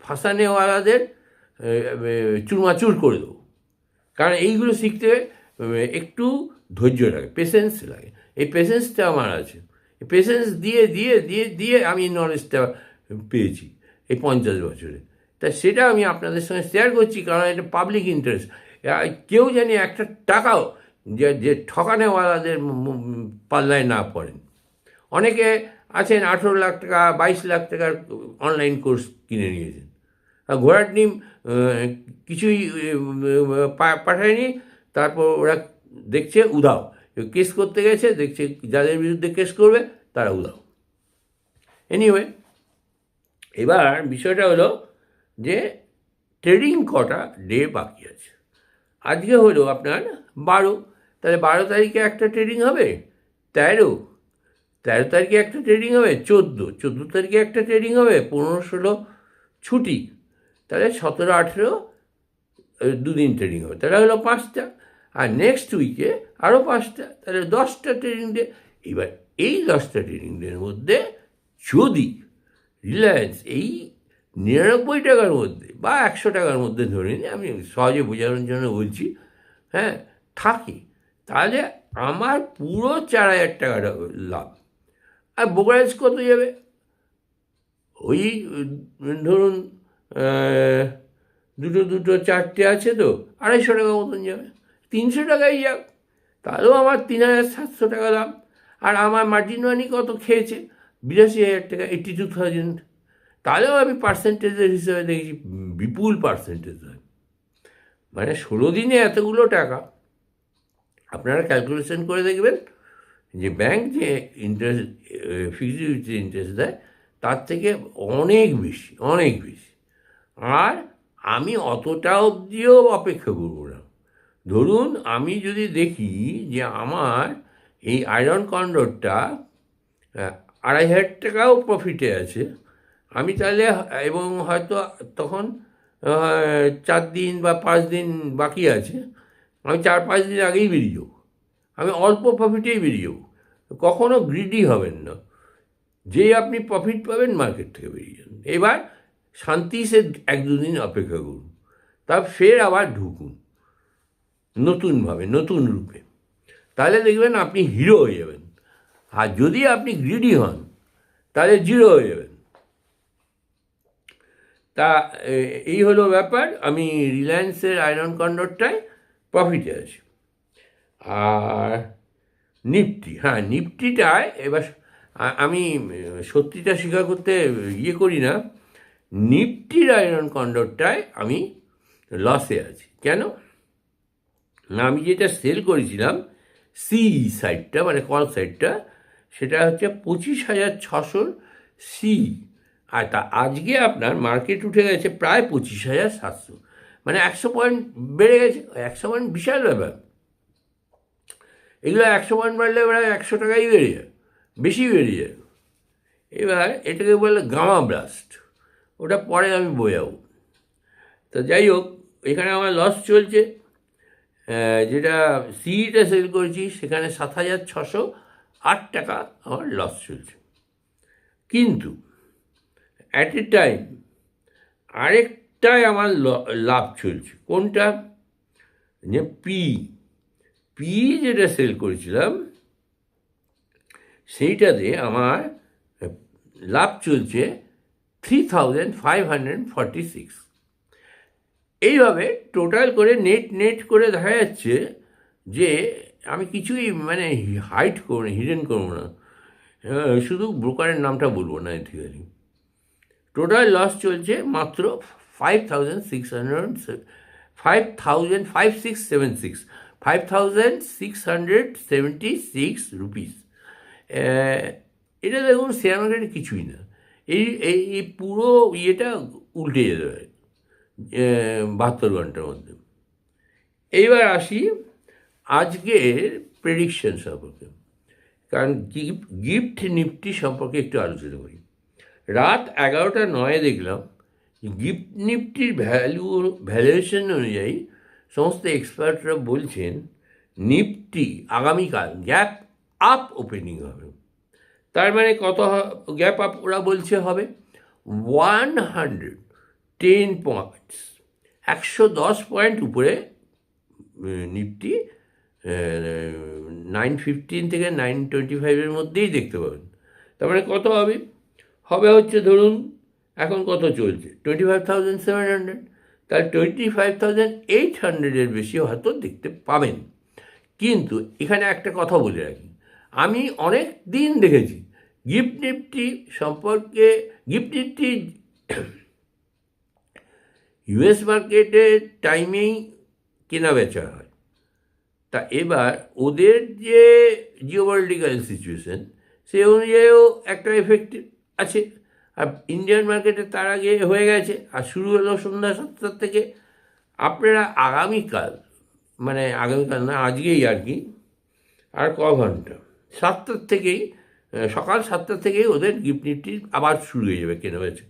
ফাঁসানেওয়ালাদের চুরমাচুর করে দেবো। কারণ এইগুলো শিখতে একটু ধৈর্য লাগে, পেশেন্স লাগে। এই পেশেন্সটা আমার আছে। এই পেশেন্স দিয়ে দিয়ে দিয়ে দিয়ে আমি নলেজটা পেয়েছি এই 50 বছরে। তা সেটা আমি আপনাদের সঙ্গে শেয়ার করছি, কারণ এটা পাবলিক ইন্টারেস্ট। কেউ জানি একটা টাকাও যে ঠকানেওয়ালাদের পাল্লায় না পড়েন। অনেকে আছেন 18 লাখ টাকা 22 লাখ টাকার অনলাইন কোর্স কিনে নিয়েছেন, আর ঘোড়ার ডিম কিছুই পাঠায়নি, তারপর ওরা দেখছে উধাও, কেস করতে গেছে, দেখছে যাদের বিরুদ্ধে কেস করবে তারা উধাও। এনিওয়ে, এবার বিষয়টা হলো যে ট্রেডিং কটা ডে বাকি আছে। আজকে হলো আপনার 12, তাহলে 12 তারিখে একটা ট্রেডিং হবে, 13 তারিখে একটা ট্রেডিং হবে, 14 তারিখে একটা ট্রেডিং হবে, 15-16 ছুটি, তাহলে 17-18 দুদিন ট্রেডিং হবে, তাহলে হলো 5টা। আর নেক্সট উইকে আরও 5টা, তাহলে 10টা ট্রেডিং ডে। এবার এই 10টা ট্রেডিং ডের মধ্যে যদি রিলায়েন্স এই 99 টাকার মধ্যে বা 100 টাকার মধ্যে ধরে নিই, আমি সহজে বোঝানোর জন্য বলছি, হ্যাঁ, থাকে, তাহলে আমার পুরো 4,000 টাকা লাভ। আর ব্রোকারেজ কত যাবে? ওই ধরুন দুটো দুটো চারটে আছে তো 250 টাকা মতন যাবে, 300 টাকাই যাক, তাহলেও আমার 3,700 টাকা দাম। আর আমার মার্জিন মানি কত খেয়েছে? 82,000 টাকা, 82,000। তাহলেও আমি পার্সেন্টেজের হিসেবে দেখেছি বিপুল পার্সেন্টেজ হয়। মানে 16 দিনে এতগুলো টাকা। আপনারা ক্যালকুলেশন করে দেখবেন যে ব্যাংক যে ইন্টারেস্ট, ফিক্সড ইন্টারেস্ট দেয় তার থেকে অনেক বেশি, অনেক বেশি। আর আমি অতটা অবধিও অপেক্ষা করবো না। ধরুন আমি যদি দেখি যে আমার এই আয়রন কন্ডক্টরটা 2,500 টাকাও প্রফিটে আছে, আমি তাহলে, এবং হয়তো তখন 4 দিন বা 5 দিন বাকি আছে, আমি 4-5 দিন আগেই বেরিয়ে যাবো। আমি অল্প প্রফিটেই বেরিয়ে যাবো। কখনো গ্রিডি হবেন না। যেই আপনি প্রফিট পাবেন মার্কেট থেকে বেরিয়ে যান। এবার শান্তি সে 1-2 দিন অপেক্ষা করুন, তার ফের আবার ঢুকুন নতুনভাবে, নতুন রূপে। তাহলে দেখবেন আপনি হিরো হয়ে যাবেন। আর যদি আপনি গ্রিডি হন তাহলে জিরো হয়ে যাবেন। তা এই হলো ব্যাপার। আমি রিলায়েন্সের আয়রন কন্ডক্টরটায় প্রফিটে আছি। আর নিফটি, হ্যাঁ নিফটিটায় এবার আমি সত্যিটা স্বীকার করতে করি না, নিফটির আয়রন কন্ডক্টরটায় আমি লসে আছি। কেন না, আমি যেটা সেল করেছিলাম সি সাইডটা, মানে কল সাইডটা, সেটা হচ্ছে 25,600 সি। আর তা আজকে আপনার মার্কেট উঠে গেছে প্রায় 25,700, মানে 100 পয়েন্ট বেড়ে গেছে। 100 পয়েন্ট বিশাল ব্যাপার। এগুলো 100 পয়েন্ট বাড়লে প্রায় 100 টাকাই বেড়ে যায়, বেশি বেড়ে যায়। এবার এটাকে বলে গামা ব্লাস্ট, ওটা পরে আমি বোঝাবো। তো যাই হোক, এখানে আমার লস চলছে। যেটা সিইটা সেল করেছি সেখানে 7,608 টাকা আমার লস চলছে। কিন্তু অ্যাট এ টাইম আরেকটাই আমার লাভ চলছে। কোনটা? যে পি যেটা সেল করেছিলাম সেইটাতে আমার লাভ চলছে 3,546। এইভাবে টোটাল করে নেট করে দেখা যাচ্ছে যে আমি কিছুই মানে হাইড করবো না, হিডেন করবো না, শুধু ব্রোকারের নামটা বলবো না। ঠিক আছে, টোটাল লস চলছে মাত্র 5,676 রুপিস। এটা দেখুন শেয়ার মার্কেটে কিছুই না। এই পুরো ইয়েটা উল্টে যেতে পারে 72 ঘন্টার মধ্যে। এইবার আসি আজকের প্রেডিকশন সম্পর্কে, কারণ গিফট নিফটি সম্পর্কে একটু আলোচনা করি। রাত 11:09 দেখলাম গিফট নিফটির ভ্যালুয়েশন অনুযায়ী সমস্ত এক্সপার্টরা বলছেন নিফটি আগামীকাল গ্যাপ আপ ওপেনিং হবে। তার মানে কত গ্যাপ আপ ওরা বলছে হবে? 110 পয়েন্টস, 110 পয়েন্ট উপরে নিফটি 915 থেকে 925 মধ্যেই দেখতে পাবেন। তার মানে কত হবে? হচ্ছে ধরুন এখন কত চলছে 25,700, তাহলে 25,800 বেশি হয়তো দেখতে পাবেন। কিন্তু এখানে একটা কথা বলে রাখি, আমি অনেক দিন দেখেছি গিফট নিফটি সম্পর্কে, গিফট নিফটি ইউএস মার্কেটের টাইমেই কেনা বেচা হয়। তা এবার ওদের যে জিওপলিটিক্যাল সিচুয়েশন সে অনুযায়ীও একটা এফেক্ট আছে। আর ইন্ডিয়ান মার্কেটে তার আগে হয়ে গেছে, আর শুরু হলো সন্ধ্যা 7টার থেকে। আপনারা আগামীকাল, মানে আগামীকাল না আজকেই আর কি, আর ঘন্টা, 7টার থেকেই, সকাল 7টার থেকেই ওদের গিফট নিফটি আবার শুরু হয়ে যাবে কেনা বেচা।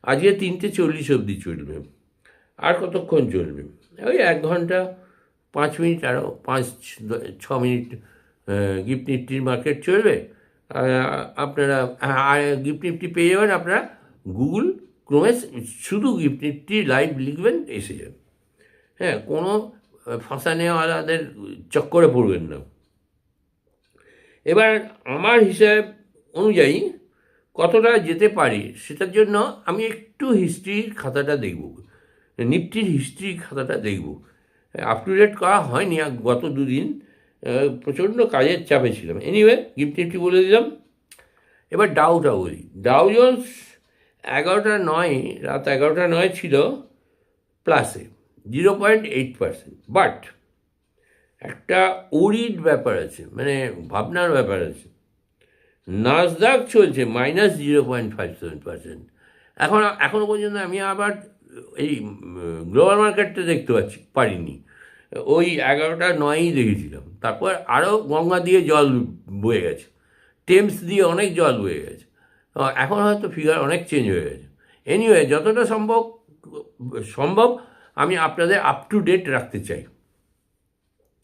আজকে 3:40 অবধি চলবে। আর কতক্ষণ চলবে? ওই 1 ঘন্টা 5 মিনিট, আরও 5-6 মিনিট গিফট নিফটির মার্কেট চলবে। আপনারা গিফট নিফটি পেয়ে যাবেন। আপনারা গুগল ক্রোমে শুধু গিফট নিফটি লাইভ লিখবেন, এসে যাবে। হ্যাঁ, কোনো ফাঁসানেওয়ালাদের চক্করে পড়বেন না। এবার আমার হিসাব অনুযায়ী কতটা যেতে পারি সেটার জন্য আমি একটু হিস্ট্রির খাতাটা দেখব, নিফটির হিস্ট্রি খাতাটা দেখব। আপ টু ডেট করা হয়নি গত দুদিন, প্রচণ্ড কাজের চাপে ছিলাম। এনিওয়ে নিফটি বলে দিলাম। এবার ডাউটা বলি। ডাউ জোন্স 11:09, রাত 11:09 ছিল প্লাসে 0.8%। বাট একটা ওরিড ব্যাপার আছে, মানে ভাবনার ব্যাপার আছে। নাসদাক চলছে -0.57%। এখনও পর্যন্ত আমি আবার এই গ্লোবাল মার্কেটটা দেখতে পারিনি। ওই 11:09 দেখেছিলাম। তারপর আরও গঙ্গা দিয়ে জল বয়ে গেছে, টেমস দিয়ে অনেক জল বয়ে গেছে। এখন হয়তো ফিগার অনেক চেঞ্জ হয়ে গেছে। এনিওয়ে যতটা সম্ভব আমি আপনাদের আপ টু ডেট রাখতে চাই।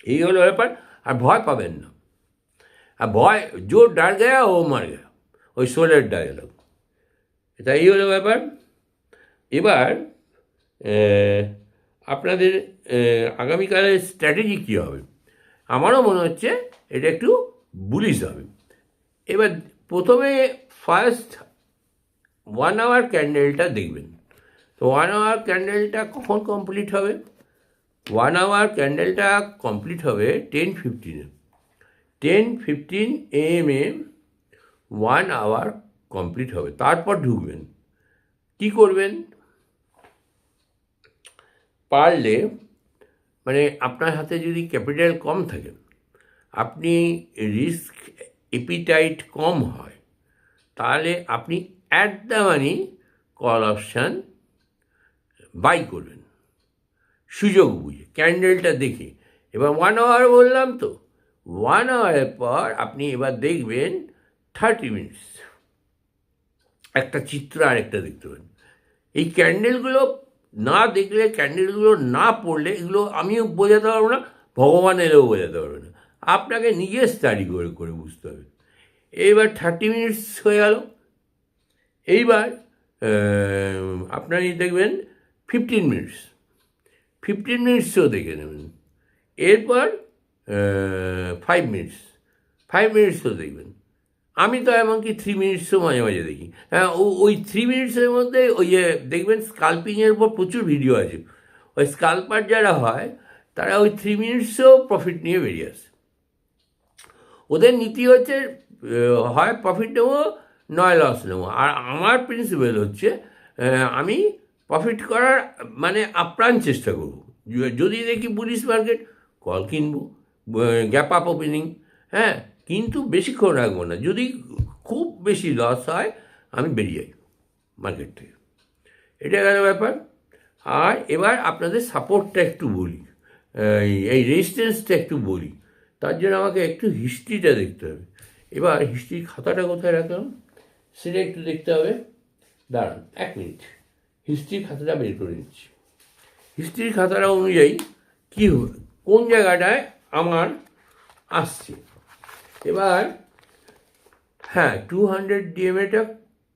এই হলো ব্যাপার। আর ভয় পাবেন না। আর ভয় জো ডার গয়া ও মার গয়া, ওই শোলের ডায়লগ। এটা এই হলো ব্যাপার। এবার আপনাদের আগামীকালের স্ট্র্যাটেজি কী হবে? আমারও মনে হচ্ছে এটা একটু বুলিশ হবে। এবার প্রথমে ফার্স্ট 1 আওয়ার ক্যান্ডেলটা দেখবেন। তো 1 আওয়ার ক্যান্ডেলটা কখন কমপ্লিট হবে? 1 আওয়ার ক্যান্ডেলটা কমপ্লিট হবে 10:15-এ। 10:15 AM 1 আওয়ার কমপ্লিট হবে। তারপর ঢুকবেন। কি করবেন? পারলে, মানে আপনার হাতে যদি ক্যাপিটাল কম থাকে, আপনি রিস্ক এপিটাইট কম হয়, তাহলে আপনি at the money call option buy করবেন সুযোগ বুঝে, ক্যান্ডেলটা দেখে। এবার 1 আওয়ার বললাম তো, 1 আওয়ারের পর আপনি এবার দেখবেন 30 মিনিটস একটা চিত্র আরেকটা দেখতে পাবেন। এই ক্যান্ডেলগুলো না দেখলে, ক্যান্ডেলগুলো না পড়লে, এগুলো আমিও বোঝাতে পারবো না, ভগবান এলেও বোঝাতে পারবে না। আপনাকে নিজে স্টাডি করে করে বুঝতে হবে। এইবার 30 মিনিটস হয়ে গেল। এইবার আপনারই দেখবেন 15 মিনিটস, 15 মিনিটসও দেখে নেবেন। এরপর 5 মিনিটস, 5 মিনিটসও দেখবেন। আমি তো এমনকি 3 মিনিটসও মাঝে মাঝে দেখি। হ্যাঁ, ওই 3 মিনিটসের মধ্যে ওই যে দেখবেন স্কাল্পিংয়ের উপর প্রচুর ভিডিও আছে। ওই স্কাল্পার যারা হয় তারা ওই 3 মিনিটসেও প্রফিট নিয়ে বেরিয়ে আসে। ওদের নীতি হচ্ছে হয় প্রফিট নেবো, নয় লস নেবো। আর আমার প্রিন্সিপাল হচ্ছে আমি প্রফিট করার মানে আপ্রাণ চেষ্টা করব। যদি দেখি বুলিশ মার্কেট, কল কিনবো, গ্যাপ আপ ওপেনিং, হ্যাঁ, কিন্তু বেশিক্ষণ রাখবো না। যদি খুব বেশি লস হয় আমি বেরিয়ে যাই মার্কেট থেকে। এটা গেল ব্যাপার। আর এবার আপনাদের সাপোর্টটা একটু বলি, এই রেজিস্ট্যান্সটা একটু বলি। তার জন্য আমাকে একটু হিস্ট্রিটা দেখতে হবে। এবার হিস্ট্রির খাতাটা কোথায় রাখলাম সেটা একটু দেখতে হবে। দাঁড়ান 1 মিনিট, হিস্ট্রির খাতাটা বের করে নিচ্ছি। হিস্ট্রির খাতাটা অনুযায়ী কী হবে, কোন জায়গাটায় আমার আসছে। এবার হ্যাঁ, 200 DMA-টা,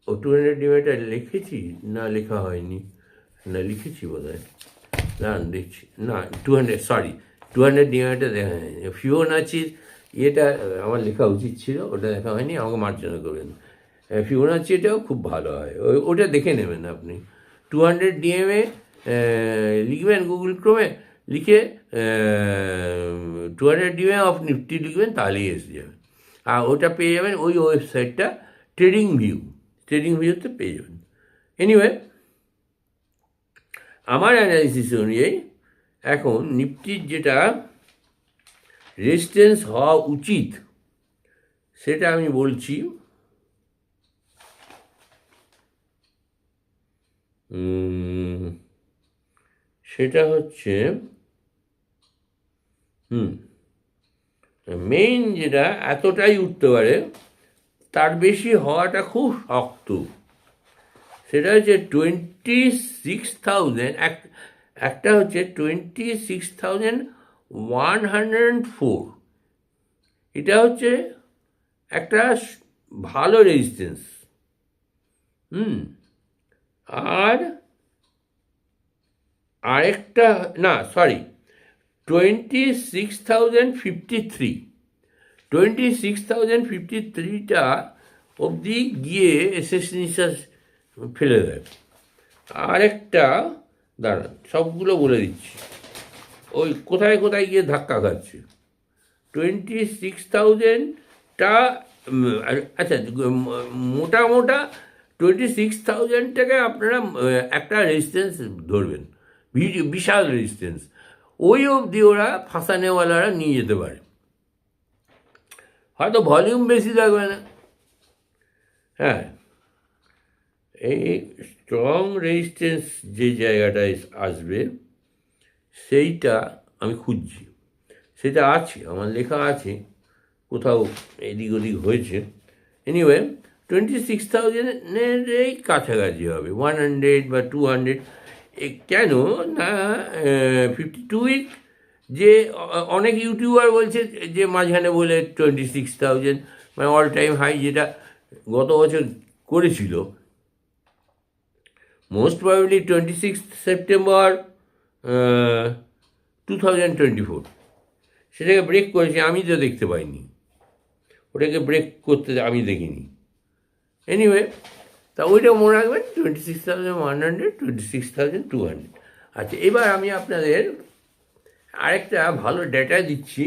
200 DMA-টা লিখেছি না লেখা হয়নি, না লিখেছি বোধ হয়, না দেখছি না, 200 DMA-টা দেখা হয়নি। ফিবোনাচির ইয়েটা আমার লেখা উচিত ছিল, ওটা দেখা হয়নি, আমাকে মার্জনা করবেন। ফিবোনাচি এটাও খুব ভালো হয়, ওটা দেখে নেবেন আপনি। 200 DMA লিখবেন গুগল ক্রোমে, লিখে 200 DMA অফ নিফটি লিখবেন, তাহলেই এসে যাবে। আর ওটা পেয়ে যাবেন ওই ওয়েবসাইটটা, ট্রেডিং ভিউতে পেয়ে যাবেন। এনিওয়ে, আমার অ্যানালিসিস অনুযায়ী এখন নিফটির যেটা রেজিস্ট্যান্স হওয়া উচিত সেটা আমি বলছি। সেটা হচ্ছে মেইন যেটা এতটাই উঠতে পারে, তার বেশি হওয়াটা খুব শক্ত। সেটা হচ্ছে 26,000, একটা হচ্ছে 26,104। এটা হচ্ছে একটা ভালো রেজিস্ট্যান্স। আর আরেকটা, না সরি, 26,053 26,053টা অবধি গিয়ে শেষ নিঃশ্বাস ফেলে দেয়। আরেকটা দাঁড়ান, সবগুলো বলে দিচ্ছি, ওই কোথায় কোথায় গিয়ে ধাক্কা খাচ্ছে। 26,000টা, আচ্ছা, মোটা মোটা 26,000টাকে আপনারা একটা রেজিস্ট্যান্স ধরবেন, বিশাল রেজিস্ট্যান্স। ওই অবধি ওরা ফাঁসানেওয়ালারা নিয়ে যেতে পারে, হয়তো ভলিউম বেশি থাকবে না। হ্যাঁ, এই স্ট্রং রেজিস্ট্যান্স যে জায়গাটায় আসবে সেইটা আমি খুঁজছি, সেটা আছে, আমার লেখা আছে, কোথাও এদিক ওদিক হয়েছে। এনিওয়ে 26,000-এর এই কাছাকাছি হবে, 100 বা 200। কেন না 52 উইক, যে অনেক ইউটিউবার বলছে যে মাঝখানে বলে 26,000 মানে অল টাইম হাই, যেটা গত বছর করেছিল মোস্ট প্রবাবলি 26 সেপ্টেম্বর 2024, সেটাকে ব্রেক করেছে, আমি তো দেখতে পাইনি, ওটাকে ব্রেক করতে আমি দেখিনি। এনিওয়ে, তা ওইটা মনে রাখবেন, 26,100, 26,200। আচ্ছা, এবার আমি আপনাদের আরেকটা ভালো ডেটা দিচ্ছি,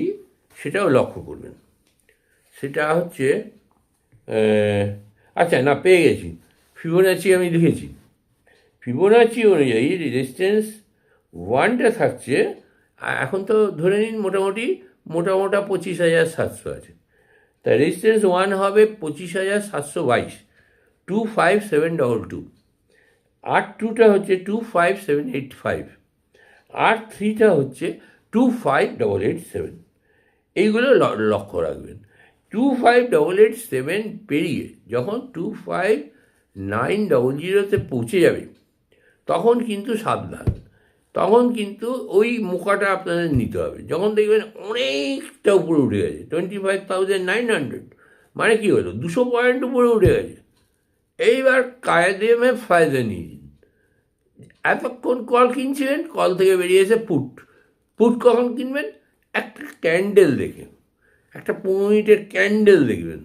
সেটাও লক্ষ্য করবেন। সেটা হচ্ছে, আচ্ছা না, পেয়ে গেছি, ফিবোনাচি আমি লিখেছি। ফিবোনাচি অনুযায়ী রেজিস্ট্যান্স 1টা থাকছে, এখন তো ধরে নিন মোটামুটি মোটা 25,700 আছে, তাই রেজিস্ট্যান্স 1 হবে 25,722, 25722। আর 2টা হচ্ছে 25785, আর 3টা হচ্ছে 25887। এইগুলো লক্ষ্য রাখবেন। 25887 পেরিয়ে যখন 25900-তে পৌঁছে যাবে, তখন কিন্তু সাবধান, তখন কিন্তু ওই মোকাটা আপনাদের নিতে হবে। যখন দেখবেন অনেকটা উপরে উঠে গেছে, 25,900, মানে কী হলো, 200 পয়েন্ট উপরে উঠে গেছে, এইবার কায়দে মে ফায়দা নিয়ে নিন। এতক্ষণ কল কিনছিলেন, কল থেকে বেরিয়েছে পুট। পুট কখন কিনবেন? একটা ক্যান্ডেল দেখে, একটা 15 মিনিটের ক্যান্ডেল দেখবেন,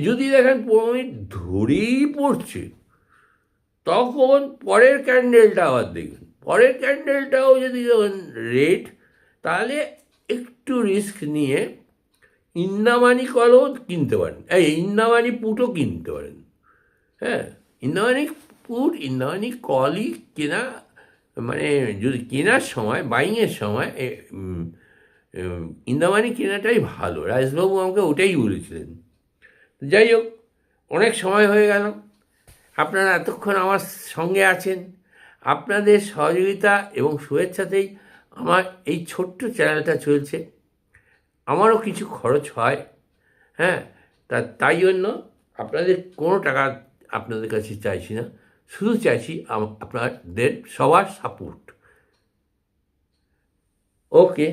যদি দেখেন 15 মিনিট ধরেই পড়ছে, তখন পরের ক্যান্ডেলটা আবার দেখবেন, পরের ক্যান্ডেলটাও যদি দেখেন রেড, তাহলে একটু রিস্ক নিয়ে ইন্দামানি কলও কিনতে পারেন, ইন্দামানি পুটও কিনতে পারেন। হ্যাঁ, ইন্দামানি পুট, ইন্দামানি কলই কেনা, মানে যদি কেনার সময়, বাইংয়ের সময় ইন্দামানি কেনাটাই ভালো। রাজবাবু আমাকে ওটাই বলেছিলেন। যাই হোক, অনেক সময় হয়ে গেল, আপনারা এতক্ষণ আমার সঙ্গে আছেন, আপনাদের সহযোগিতা এবং শুভেচ্ছাতেই আমার এই ছোট্ট চ্যানেলটা চলছে। আমারও কিছু খরচ হয়, হ্যাঁ, তাই জন্য আপনাদের কোনো টাকা আপনাদের কাছে চাইছি না, শুধু চাইছি আপনাদের সবার সাপোর্ট। ওকে,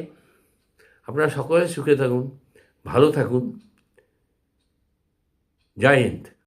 আপনারা সকলে সুখে থাকুন, ভালো থাকুন, জয় হিন্দ।